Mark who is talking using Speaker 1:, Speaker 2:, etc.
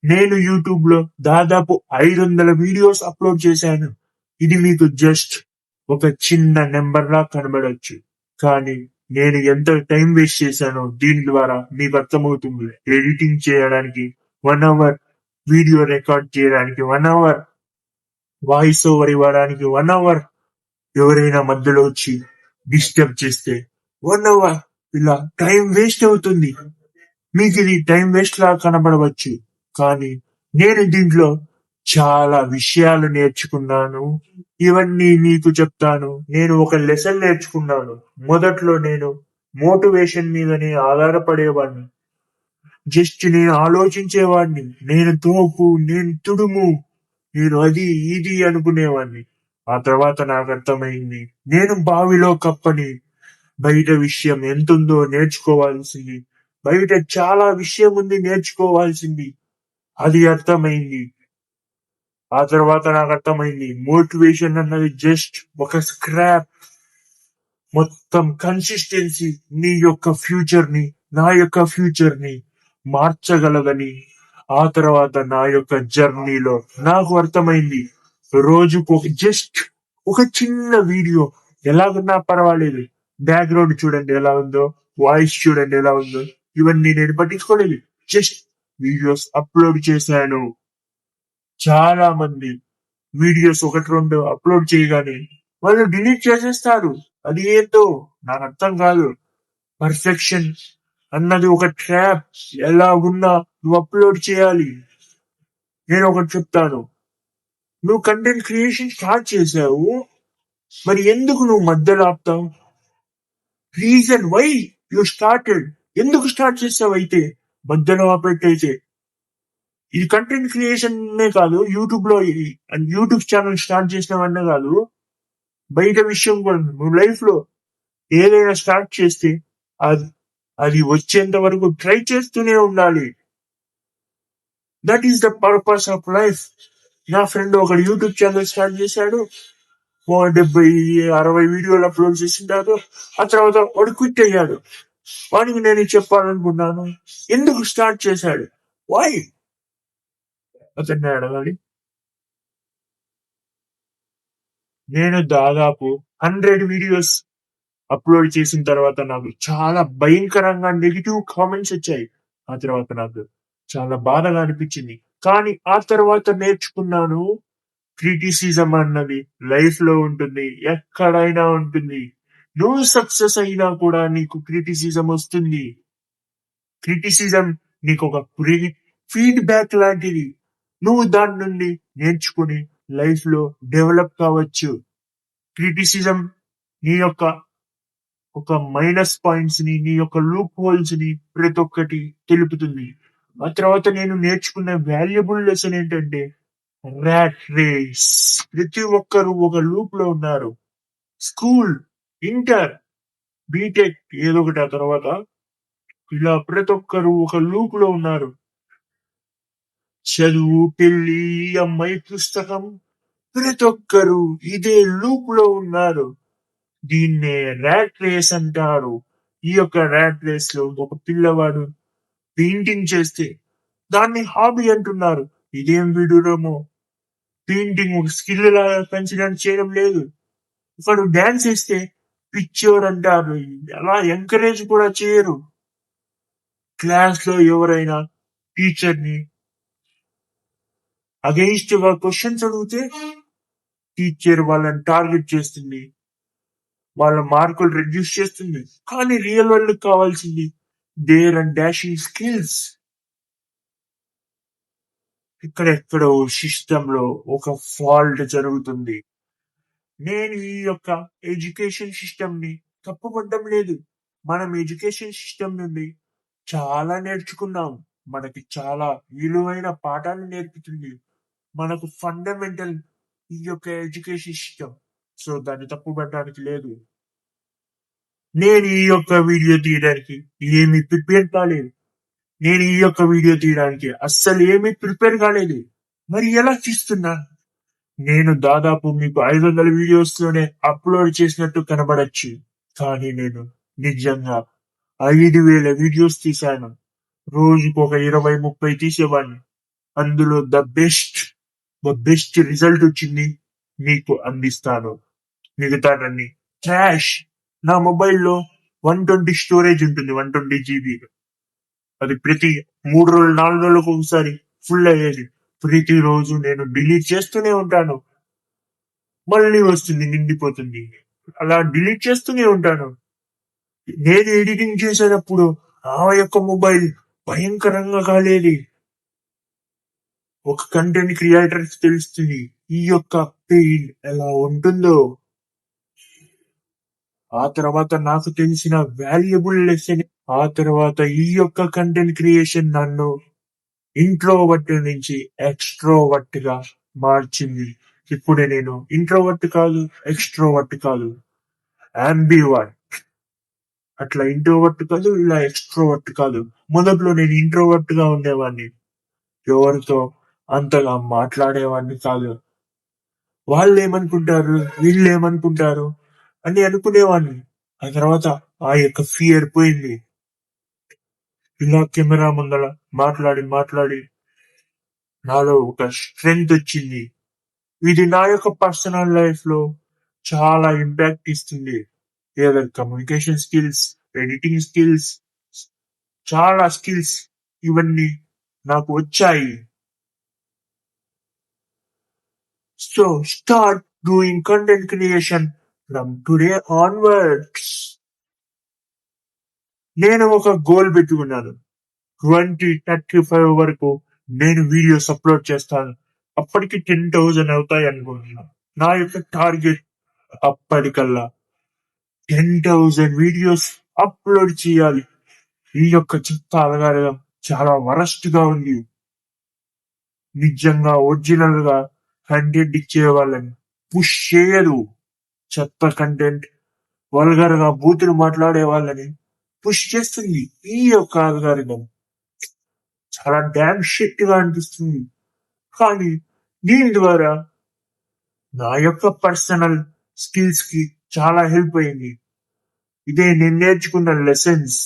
Speaker 1: నేను యూట్యూబ్ లో దాదాపు 500 వీడియోస్ అప్లోడ్ చేశాను. ఇది మీకు జస్ట్ ఒక చిన్న నెంబర్ లా కనబడొచ్చు, కానీ నేను ఎంత టైం వేస్ట్ చేశానో దీని ద్వారా మీకు అర్థమవుతుంది. ఎడిటింగ్ చేయడానికి 1 అవర్, వీడియో రికార్డ్ చేయడానికి 1 అవర్, వాయిస్ ఓవర్ ఇవ్వడానికి 1 అవర్, ఎవరైనా మధ్యలో వచ్చి డిస్టర్బ్ చేస్తే 1 అవర్, ఇలా టైం వేస్ట్ అవుతుంది. మీకు ఇది టైం వేస్ట్ లా కనబడవచ్చు, కానీ నేను దీంట్లో చాలా విషయాలు నేర్చుకున్నాను. ఇవన్నీ మీకు చెప్తాను. నేను ఒక లెసన్ నేర్చుకున్నాను. మొదట్లో నేను మోటివేషన్ మీదనే ఆధారపడేవాడిని. జస్ట్ నేను ఆలోచించేవాడిని. నేను తోపు, నేను తుడుము, నేను అది ఇది అనుకునేవాడిని. ఆ తర్వాత నాకు అర్థమైంది, నేను బావిలో కప్పని. బయట విషయం ఎంతుందో నేర్చుకోవాల్సింది. బయట చాలా విషయం ఉంది నేర్చుకోవాల్సింది. అది అర్థమైంది. ఆ తర్వాత నాకు అర్థమైంది, మోటివేషన్ అన్నది జస్ట్ ఒక స్క్రాప్. మొత్తం కన్సిస్టెన్సీ నీ యొక్క ఫ్యూచర్ ని, నా యొక్క ఫ్యూచర్ ని మార్చగలదని. ఆ తర్వాత నా యొక్క జర్నీలో నాకు అర్థమైంది, రోజుకు జస్ట్ ఒక చిన్న వీడియో ఎలాగున్నా పర్వాలేదు. బ్యాక్గ్రౌండ్ చూడండి ఎలా ఉందో, వాయిస్ చూడండి ఎలా ఉందో, ఇవన్నీ నేను పట్టించుకోలేదు. జస్ట్ వీడియోస్ అప్లోడ్ చేశాను. చాలా మంది వీడియోస్ 1-2 అప్లోడ్ చేయగానే వాళ్ళు డిలీట్ చేసేస్తారు. అది ఏంటో నాకు అర్థం కాదు. పర్ఫెక్షన్ అన్నది ఒక ట్రాప్. ఎలా ఉన్నా నువ్వు అప్లోడ్ చేయాలి. నేను ఒకటి చెప్తాను, నువ్వు కంటెంట్ క్రియేషన్ స్టార్ట్ చేసావు, మరి ఎందుకు నువ్వు మధ్యలో ఆపుతావు? రీజన్ వై యూ స్టార్టెడ్, ఎందుకు స్టార్ట్ చేసావు? అయితే మధ్యలో ఆపేట్టయితే ఇది కంటెంట్ క్రియేషన్ కాదు, యూట్యూబ్ లో యూట్యూబ్ ఛానల్ స్టార్ట్ చేసినవన్నీ కాదు, బయట విషయం కూడా నువ్వు లైఫ్ లో ఏదైనా స్టార్ట్ చేస్తే అది అది వచ్చేంత వరకు ట్రై చేస్తూనే ఉండాలి. That is the purpose of life. నా ఫ్రెండ్ ఒకడు యూట్యూబ్ ఛానల్ స్టార్ట్ చేశాడు. 70-60 వీడియోలు అప్లోడ్ చేసింటాడు. ఆ తర్వాత వాడు క్విట్ అయ్యాడు. వాడికి నేను చెప్పాలనుకున్నాను, ఎందుకు స్టార్ట్ చేశాడు, వై, అతన్ని అడగాలి. నేను దాదాపు 100 వీడియోస్ అప్లోడ్ చేసిన తర్వాత నాకు చాలా భయంకరంగా నెగిటివ్ కామెంట్స్ వచ్చాయి. ఆ తర్వాత నాకు చాలా బాధగా అనిపించింది. కానీ ఆ తర్వాత నేర్చుకున్నాను, క్రిటిసిజం అన్నది లైఫ్ లో ఉంటుంది, ఎక్కడైనా ఉంటుంది. నువ్వు సక్సెస్ అయినా కూడా నీకు క్రిటిసిజం వస్తుంది. క్రిటిసిజం నీకు ఒక ఫీడ్బ్యాక్ లాంటిది. నువ్వు దాని నుండి నేర్చుకుని లైఫ్ లో డెవలప్ కావచ్చు. క్రిటిసిజం నీ యొక్క ఒక మైనస్ పాయింట్స్ ని, నీ యొక్క లూప్ హోల్స్ ని ప్రతి ఒక్కటి తెలుపుతుంది. ఆ తర్వాత నేను నేర్చుకున్న వాల్యుబుల్ లెసన్ ఏంటంటే, ర్యాట్ రేస్. ప్రతి ఒక్కరు ఒక లూప్ లో ఉన్నారు. స్కూల్, ఇంటర్, బీటెక్ ఏదో ఒకటి, ఆ తర్వాత ఇలా ప్రతి ఒక్కరు ఒక లూప్ లో ఉన్నారు. చదువు, పెళ్లి, అమ్మాయి, పుస్తకం, ప్రతి ఒక్కరు ఇదే లూప్ లో ఉన్నారు. దీన్నే ర్యాట్ రేస్ అంటారు. ఈ యొక్క ర్యాట్ రేస్ లో ఒక పిల్లవాడు పెయింటింగ్ చేస్తే దాన్ని హాబీ అంటున్నారు. ఇదేం విడూరమో! పెయింటింగ్ ఒక స్కిల్ లాగా పెంచడానికి చేయడం లేదు. ఒకడు డాన్స్ వేస్తే పిచ్చోడు అంటారు. అలా ఎంకరేజ్ కూడా చేయరు. క్లాస్ లో ఎవరైనా టీచర్ ని అగెయిన్స్ట్ గా క్వశ్చన్స్ అడిగితే టీచర్ వాళ్ళని టార్గెట్ చేస్తుంది, వాళ్ళ మార్కులు రెడ్యూస్ చేస్తుంది. కానీ రియల్ వరల్డ్ కావాల్సింది డేర్ అండ్ డాషింగ్ స్కిల్స్. ఇక్కడెక్కడో సిస్టమ్ లో ఒక ఫాల్ట్ జరుగుతుంది. నేను ఈ యొక్క ఎడ్యుకేషన్ సిస్టమ్ ని తప్పుపడ్డం లేదు. మనం ఎడ్యుకేషన్ సిస్టమ్ నుండి చాలా నేర్చుకున్నాం. మనకి చాలా విలువైన పాఠాలు నేర్పుతుంది. మనకు ఫండమెంటల్ ఈ యొక్క ఎడ్యుకేషన్ సిస్టమ్. సో దాన్ని తప్పుపట్టడానికి లేదు. నేను ఈ యొక్క వీడియో తీయడానికి ఏమీ ప్రిపేర్ కాలేదు. నేను ఈ యొక్క వీడియో తీయడానికి అస్సలు ఏమీ ప్రిపేర్ కాలేదు. మరి ఎలా తీస్తున్నాను? నేను దాదాపు మీకు 500 వీడియోస్ లోనే అప్లోడ్ చేసినట్టు కనబడచ్చు, కానీ నేను నిజంగా 5,000 వీడియోస్ తీశాను. రోజుకు ఒక 20-30 తీసేవాడిని. అందులో ద బెస్ట్ రిజల్ట్ వచ్చింది మీకు అందిస్తాను. మిగతాదన్ని ట్రాష్. నా మొబైల్లో 120 స్టోరేజ్ ఉంటుంది, 120 జీబీ. అది ప్రతి 3 రోజులు 4 రోజులకు ఒకసారి ఫుల్ అయ్యేది. ప్రతిరోజు నేను డిలీట్ చేస్తూనే ఉంటాను, మళ్ళీ వస్తుంది, నిండిపోతుంది. అలా డిలీట్ చేస్తూనే ఉంటాను. నేను ఎడిటింగ్ చేసేటప్పుడు ఆ యొక్క మొబైల్ భయంకరంగా కాలేది. ఒక కంటెంట్ క్రియేటర్ కి తెలుస్తుంది ఈ యొక్క పెయిన్ ఎలా ఉంటుందో. ఆ తర్వాత నాకు తెలిసిన వాల్యుబుల్ లెసన్. ఆ తర్వాత ఈ యొక్క కంటెంట్ క్రియేషన్ నన్ను ఇంట్రోవర్ట్ నుంచి ఎక్స్ట్రోవర్ట్ గా మార్చింది. ఇప్పుడే నేను ఇంట్రోవర్ట్ కాదు, ఎక్స్ట్రోవర్ట్ కాదు, అంబివర్ట్. అట్లా ఇంట్రోవర్ట్ కాదు, ఇలా ఎక్స్ట్రోవర్ట్ కాదు. మొదట్లో నేను ఇంట్రోవర్ట్ గా ఉండేవాడిని, ఎవరితో అంతగా మాట్లాడేవాడిని కాదు. వాళ్ళు ఏమనుకుంటారు, వీళ్ళు ఏమనుకుంటారు అని అనుకునేవాడిని. ఆ తర్వాత ఆ యొక్క ఫియర్ పోయింది. ఇలా కెమెరా ముందర మాట్లాడి మాట్లాడి నాలో ఒక స్ట్రెంగ్త్ వచ్చింది. ఇది నా యొక్క పర్సనల్ లైఫ్ లో చాలా ఇంపాక్ట్ ఇస్తుంది. ఏదైనా కమ్యూనికేషన్ స్కిల్స్, ఎడిటింగ్ స్కిల్స్, చాలా స్కిల్స్ ఇవన్నీ నాకు వచ్చాయి. So start doing content creation from today onwards. నేను ఒక గోల్ పెట్టుకున్నాను. 2035 వరకు నేను వీడియోస్ అప్లోడ్ చేస్తాను. అప్పటికి 10,000 అవుతాయి అనుకుంటున్నాను. నా యొక్క టార్గెట్ అప్పటికల్లా 10,000 వీడియోస్ అప్లోడ్ చేయాలి. ఈ యొక్క చెత్త అలగారడం చాలా వరస్ట్ గా ఉంది. నిజంగా ఒరిజినల్ గా కంటెంట్ ఇచ్చే వాళ్ళని పుష్ చేయదు. చెత్త కంటెంట్, వల్గర్ గా బూతులు మాట్లాడే వాళ్ళని పుష్ చేస్తుంది ఈ యొక్క అల్గారిథం. చాలా డ్యామ్ షిట్ గా అనిపిస్తుంది. కానీ దీని ద్వారా నా యొక్క పర్సనల్ స్కిల్స్ కి చాలా హెల్ప్ అయింది. ఇదే నేను నేర్చుకున్న లెసన్స్.